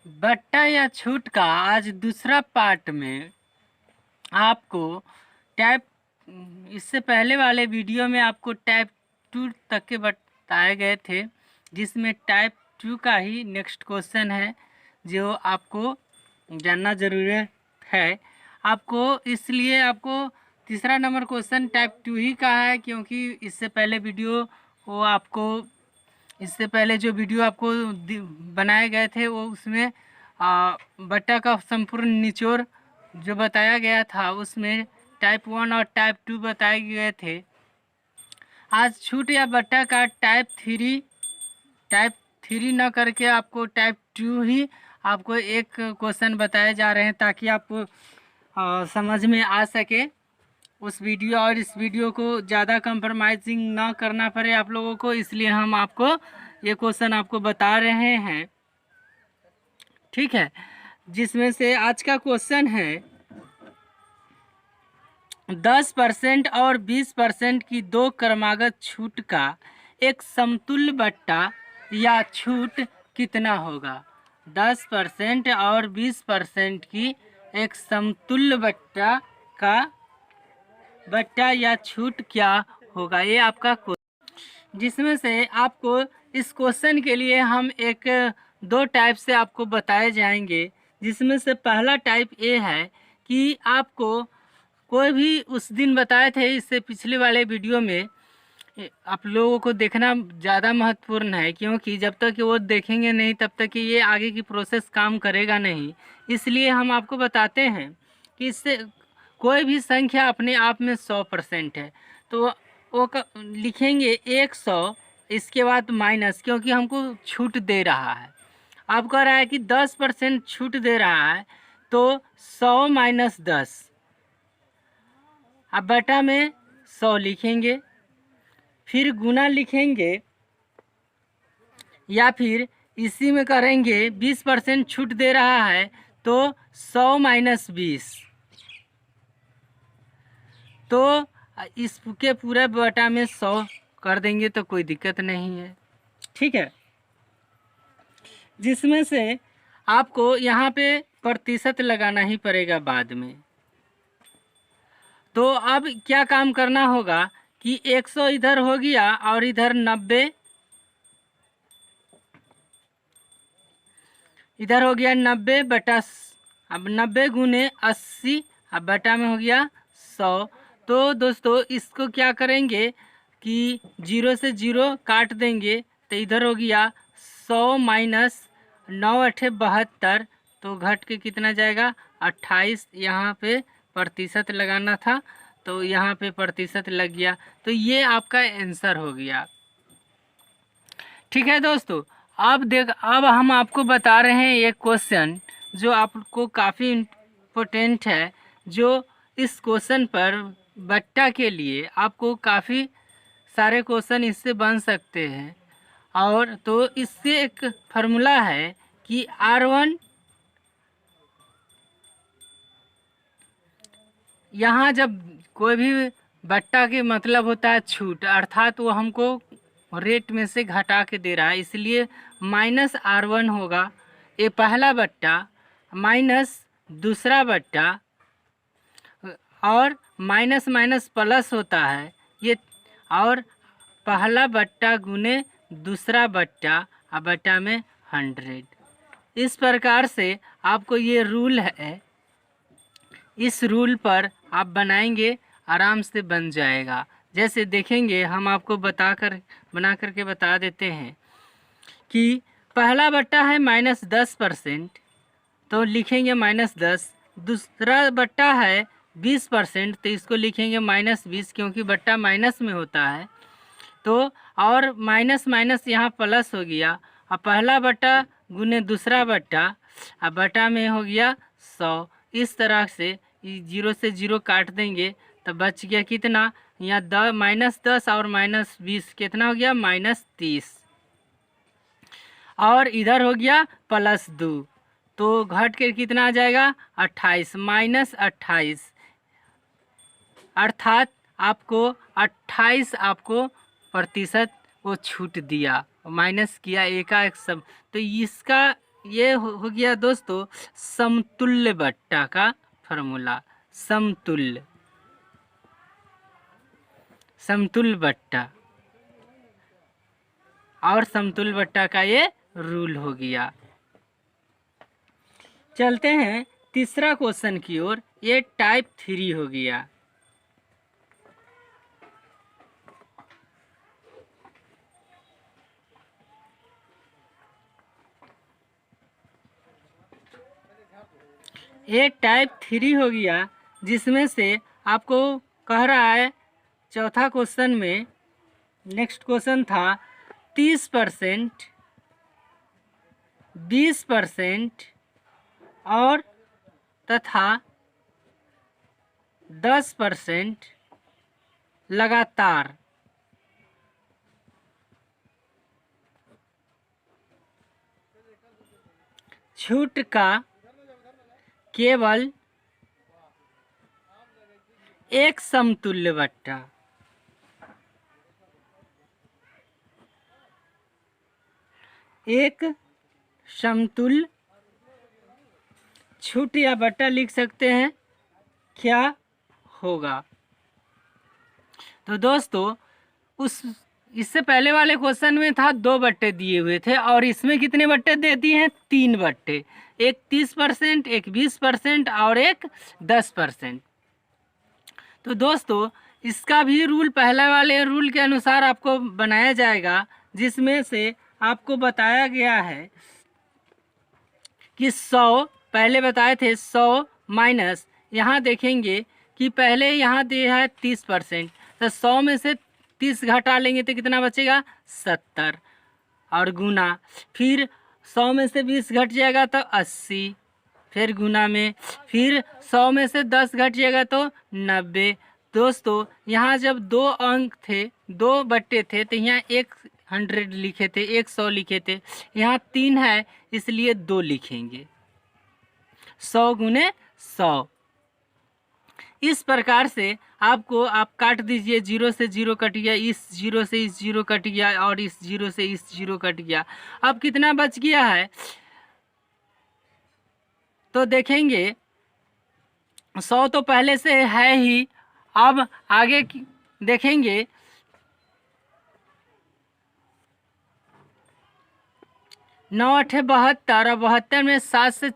बट्टा या छूट का आज दूसरा पार्ट में आपको टाइप इससे पहले वाले वीडियो में आपको टाइप 2 तक के बताए गए थे, जिसमें टाइप 2 का ही नेक्स्ट क्वेश्चन है जो आपको जानना ज़रूरी है। आपको इसलिए आपको तीसरा नंबर क्वेश्चन टाइप 2 ही का है, क्योंकि इससे पहले जो वीडियो आपको बनाए गए थे वो उसमें बट्टा का संपूर्ण निचोड़ जो बताया गया था, उसमें टाइप 1 और टाइप 2 बताए गए थे। आज छूट या बट्टा का टाइप 3 न करके आपको टाइप 2 ही आपको एक क्वेश्चन बताए जा रहे हैं, ताकि आपको समझ में आ सके उस वीडियो और इस वीडियो को ज़्यादा कंप्रोमाइजिंग ना करना पड़े आप लोगों को, इसलिए हम आपको ये क्वेश्चन आपको बता रहे हैं। ठीक है, जिसमें से आज का क्वेश्चन है 10% और 20% की दो क्रमागत छूट का एक समतुल्य बट्टा या छूट कितना होगा। 10% और 20% की एक समतुल्य बट्टा या छूट क्या होगा, ये आपका क्वेश्चन। जिसमें से आपको इस क्वेश्चन के लिए हम दो टाइप से आपको बताए जाएंगे। जिसमें से पहला टाइप ये है कि आपको कोई भी उस दिन बताए थे, इससे पिछले वाले वीडियो में आप लोगों को देखना ज़्यादा महत्वपूर्ण है, क्योंकि जब तक वो देखेंगे नहीं तब तक ये आगे की प्रोसेस काम करेगा नहीं। इसलिए हम आपको बताते हैं कि इससे कोई भी संख्या अपने आप में 100% है, तो वो लिखेंगे 100, इसके बाद माइनस, क्योंकि हमको छूट दे रहा है। आप कह रहा है कि 10% छूट दे रहा है, तो 100 - 10, अब बटा में 100 लिखेंगे, फिर गुना लिखेंगे, या फिर इसी में करेंगे 20% छूट दे रहा है तो 100 - 20, तो इसके पूरे बटा में 100 कर देंगे तो कोई दिक्कत नहीं है। ठीक है, जिसमें से आपको यहाँ पे प्रतिशत लगाना ही पड़ेगा बाद में। तो अब क्या काम करना होगा कि 100 इधर हो गया और इधर 90 इधर हो गया 90 बटा, अब 90 गुने 80, अब बटा में हो गया 100। तो दोस्तों इसको क्या करेंगे कि 0 से 0 काट देंगे, तो इधर हो गया 100 - 9 × 8 = 72, तो घट के कितना जाएगा 28। यहाँ पे प्रतिशत लगाना था तो यहाँ पे प्रतिशत लग गया, तो ये आपका आंसर हो गया। ठीक है दोस्तों, अब हम आपको बता रहे हैं एक क्वेश्चन जो आपको काफ़ी इम्पोर्टेंट है, जो इस क्वेश्चन पर बट्टा के लिए आपको काफ़ी सारे क्वेश्चन इससे बन सकते हैं। और तो इससे एक फार्मूला है कि R1, यहाँ जब कोई भी बट्टा के मतलब होता है छूट, अर्थात वो हमको रेट में से घटा के दे रहा है, इसलिए -R1 होगा ये पहला बट्टा, माइनस दूसरा बट्टा, और माइनस माइनस प्लस होता है ये, और पहला बट्टा गुने दूसरा बट्टा, और बट्टा में 100। इस प्रकार से आपको ये रूल है, इस रूल पर आप बनाएंगे आराम से बन जाएगा। जैसे देखेंगे, हम आपको बना करके बता देते हैं कि पहला बट्टा है -10%, तो लिखेंगे -10। दूसरा बट्टा है 20%, तो इसको लिखेंगे -20, क्योंकि बट्टा माइनस में होता है। तो और माइनस माइनस यहाँ प्लस हो गया, और पहला बट्टा गुने दूसरा बट्टा, और बट्टा में हो गया 100। इस तरह से 0 से 0 काट देंगे तो बच गया कितना, यहाँ -10 और -20 कितना हो गया -30, और इधर हो गया +2, तो घट के कितना आ जाएगा 28, -28, अर्थात आपको 28 आपको प्रतिशत वो छूट दिया, माइनस किया एकाएक सब। तो इसका ये हो गया दोस्तों समतुल्य बट्टा का फॉर्मूला। समतुल्य बट्टा और समतुल्य बट्टा का ये रूल हो गया। चलते हैं तीसरा क्वेश्चन की ओर। ये टाइप 3 हो गया। ये टाइप 3 हो गया, जिसमें से आपको कह रहा है चौथा क्वेश्चन में, नेक्स्ट क्वेश्चन था 30%, 20% और तथा 10% लगातार। छूट का केवल एक समतुल्य बट्टा। एक समतुल्य छूट या बट्टा लिख सकते हैं, क्या होगा। तो दोस्तों इससे पहले वाले क्वेश्चन में था 2 बट्टे दिए हुए थे और इसमें कितने बट्टे दे दिए हैं? 3 बट्टे। एक 30%, एक 20% और एक 10%। तो दोस्तों इसका भी रूल पहले वाले रूल के अनुसार आपको बनाया जाएगा, जिसमें से आपको बताया गया है कि 100 पहले बताए थे, 100 माइनस यहाँ देखेंगे कि पहले यहाँ दिया है 30%, तो 100 में से 30 घटा लेंगे तो कितना बचेगा? 70 और गुना, फिर 100 में से 20 घट जाएगा तो 80, फिर गुना में, फिर 100 में से 10 घट जाएगा तो 90। दोस्तों यहाँ जब 2 अंक थे, 2 बट्टे थे, तो यहाँ 100 लिखे थे, 100 लिखे थे। यहाँ 3 है इसलिए 2 लिखेंगे। 100 गुने 100। इस प्रकार से आपको आप काट दीजिए, 0 से 0 कट गया, इस 0 से इस 0 कट गया और इस 0 से इस 0 कट गया। अब कितना बच गया है तो देखेंगे 100 तो पहले से है ही। अब आगे देखेंगे 9 8 72 और 72 में 7 से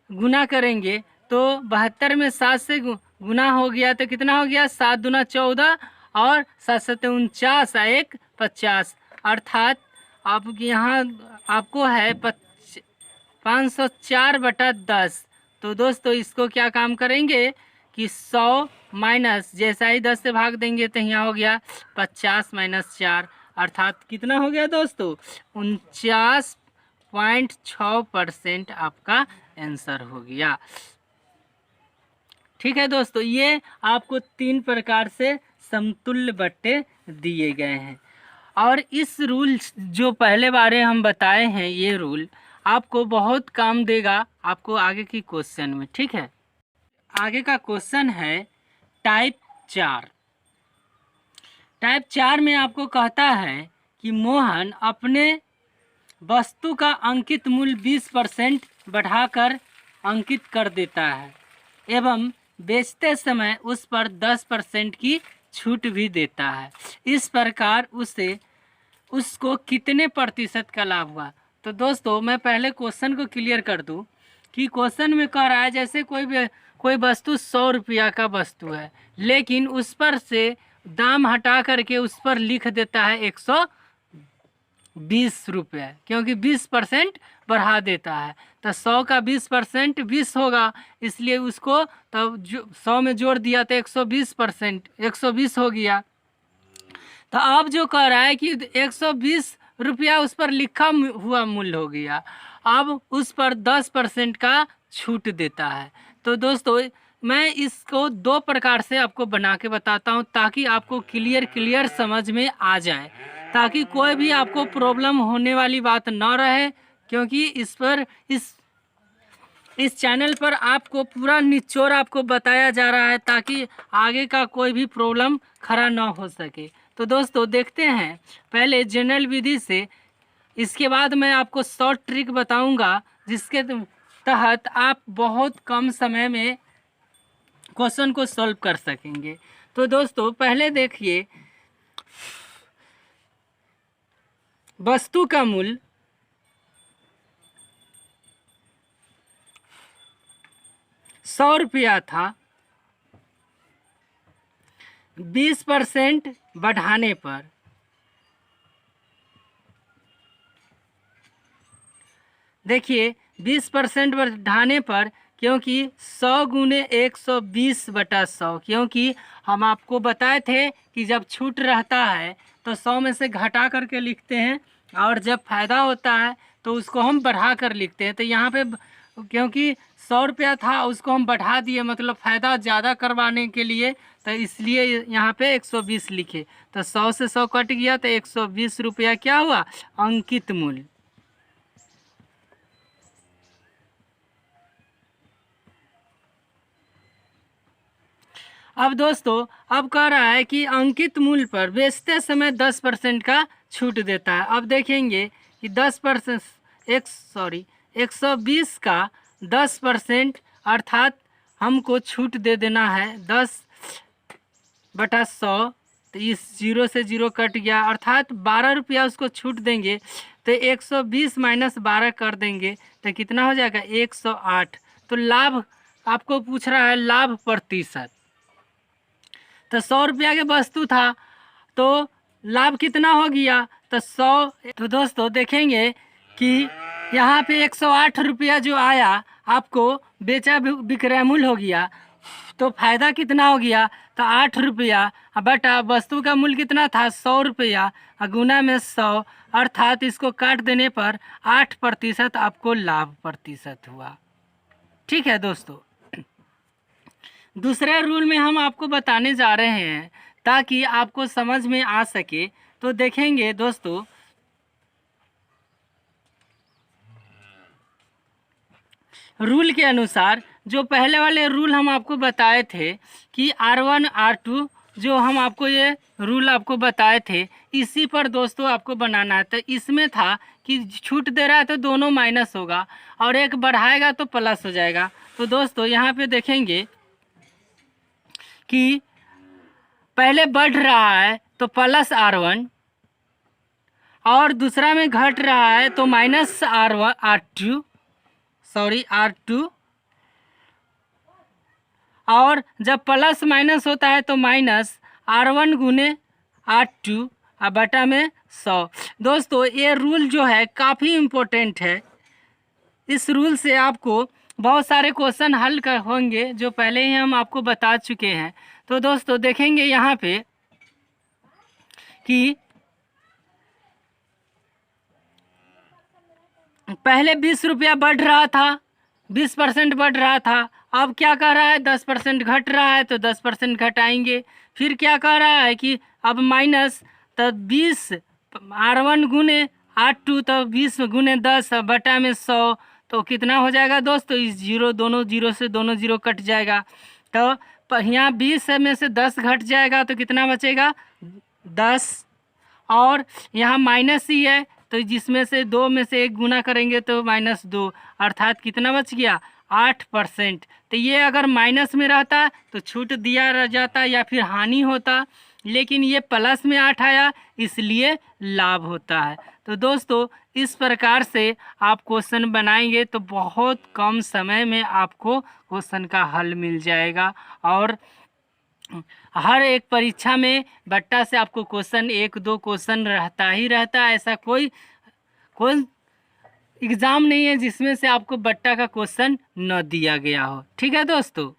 गुना करेंगे तो 72 में 7 से गुना हो गया तो कितना हो गया? 7 दूना 14 और 7 7 49 1 50, अर्थात आप यहाँ आपको है 504/10। तो दोस्तों इसको क्या काम करेंगे कि 100 माइनस जैसा ही 10 से भाग देंगे तो यहाँ हो गया 50 - 4, अर्थात कितना हो गया दोस्तों? 49.6% आपका आंसर हो गया। ठीक है दोस्तों, ये आपको 3 प्रकार से समतुल्य बट्टे दिए गए हैं और इस रूल जो पहले बारे हम बताए हैं, ये रूल आपको बहुत काम देगा आपको आगे की क्वेश्चन में। ठीक है, आगे का क्वेश्चन है टाइप 4। टाइप 4 में आपको कहता है कि मोहन अपने वस्तु का अंकित मूल्य 20% बढ़ाकर अंकित कर देता है एवं बेचते समय उस पर 10% की छूट भी देता है। इस प्रकार उसको कितने प्रतिशत का लाभ हुआ? तो दोस्तों मैं पहले क्वेश्चन को क्लियर कर दूं कि क्वेश्चन में कह रहा है जैसे कोई वस्तु 100 रुपया का वस्तु है, लेकिन उस पर से दाम हटा करके उस पर लिख देता है 120 रुपये, क्योंकि 20% बढ़ा देता है। तो 100 का 20% 20 होगा, इसलिए उसको तब 100 में जोड़ दिया तो 120% 120 हो गया। तो अब जो कह रहा है कि 120 रुपया उस पर लिखा हुआ मूल्य हो गया, अब उस पर 10% का छूट देता है। तो दोस्तों मैं इसको 2 प्रकार से आपको बना के बताता हूँ ताकि आपको क्लियर समझ में आ जाए, ताकि कोई भी आपको प्रॉब्लम होने वाली बात ना रहे, क्योंकि इस चैनल पर आपको पूरा निचोड़ आपको बताया जा रहा है ताकि आगे का कोई भी प्रॉब्लम खड़ा ना हो सके। तो दोस्तों देखते हैं पहले जनरल विधि से, इसके बाद मैं आपको शॉर्ट ट्रिक बताऊंगा जिसके तहत आप बहुत कम समय में क्वेश्चन को सॉल्व कर सकेंगे। तो दोस्तों पहले देखिए, वस्तु का मूल्य 100 रुपया था, 20% बढ़ाने पर देखिए 20% बढ़ाने पर, क्योंकि 100 गुने 120/100, क्योंकि हम आपको बताए थे कि जब छूट रहता है तो 100 में से घटा करके लिखते हैं, और जब फ़ायदा होता है तो उसको हम बढ़ा कर लिखते हैं। तो यहाँ पे क्योंकि 100 रुपया था उसको हम बढ़ा दिए, मतलब फ़ायदा ज़्यादा करवाने के लिए, तो इसलिए यहाँ पे 120 लिखे। तो 100 से 100 कट गया तो 120 रुपया क्या हुआ, अंकित मूल्य। अब दोस्तों अब कह रहा है कि अंकित मूल्य पर बेचते समय 10% का छूट देता है। अब देखेंगे कि 10% 120 का 10% अर्थात हमको छूट दे देना है 10/100। तो इस 0 से 0 कट गया, अर्थात 12 रुपया उसको छूट देंगे। तो 120 माइनस 12 कर देंगे तो कितना हो जाएगा, 108। तो लाभ आपको पूछ रहा है, लाभ प्रतिशत। तो 100 रुपया के वस्तु था तो लाभ कितना हो गया, तो 100। तो दोस्तों देखेंगे कि यहाँ पे 108 रुपया जो आया आपको बेचा विक्रय मूल्य हो गया, तो फायदा कितना हो गया, तो 8 रुपया बटा वस्तु का मूल्य कितना था, 100 रुपया, गुना में 100, अर्थात इसको काट देने पर 8% आपको लाभ प्रतिशत हुआ। ठीक है दोस्तों, दूसरे रूल में हम आपको बताने जा रहे हैं ताकि आपको समझ में आ सके। तो देखेंगे दोस्तों, रूल के अनुसार जो पहले वाले रूल हम आपको बताए थे कि R1 R2, जो हम आपको ये रूल आपको बताए थे, इसी पर दोस्तों आपको बनाना है। तो इसमें था कि छूट दे रहा है तो दोनों माइनस होगा, और एक बढ़ाएगा तो प्लस हो जाएगा। तो दोस्तों यहाँ पे देखेंगे कि पहले बढ़ रहा है तो प्लस R1, और दूसरा में घट रहा है तो माइनस R2, और जब प्लस माइनस होता है तो माइनस R1 गुने R2 बटा में 100। दोस्तों ये रूल जो है काफ़ी इम्पोर्टेंट है। इस रूल से आपको बहुत सारे क्वेश्चन हल कर होंगे जो पहले ही हम आपको बता चुके हैं। तो दोस्तों देखेंगे यहाँ पे कि पहले 20 रुपया बढ़ रहा था, 20% बढ़ रहा था, अब क्या कह रहा है 10% घट रहा है तो 10% घटाएंगे। फिर क्या कह रहा है कि अब माइनस, तो 20 R1 गुने R2, तो 20 गुने 10 बटा में 100, तो कितना हो जाएगा दोस्तों, इस जीरो, दोनों जीरो से दोनों जीरो कट जाएगा। तो यहाँ 20 में से 10 घट जाएगा तो कितना बचेगा, 10, और यहाँ माइनस ही है तो जिसमें से 2 में से 1 गुना करेंगे तो -2, अर्थात कितना बच गया, 8%। तो ये अगर माइनस में रहता तो छूट दिया रह जाता या फिर हानि होता, लेकिन ये प्लस में 8 आया इसलिए लाभ होता है। तो दोस्तों इस प्रकार से आप क्वेश्चन बनाएंगे तो बहुत कम समय में आपको क्वेश्चन का हल मिल जाएगा, और हर एक परीक्षा में बट्टा से आपको क्वेश्चन 1-2 क्वेश्चन रहता ही रहता है। ऐसा कोई एग्ज़ाम नहीं है जिसमें से आपको बट्टा का क्वेश्चन न दिया गया हो। ठीक है दोस्तों।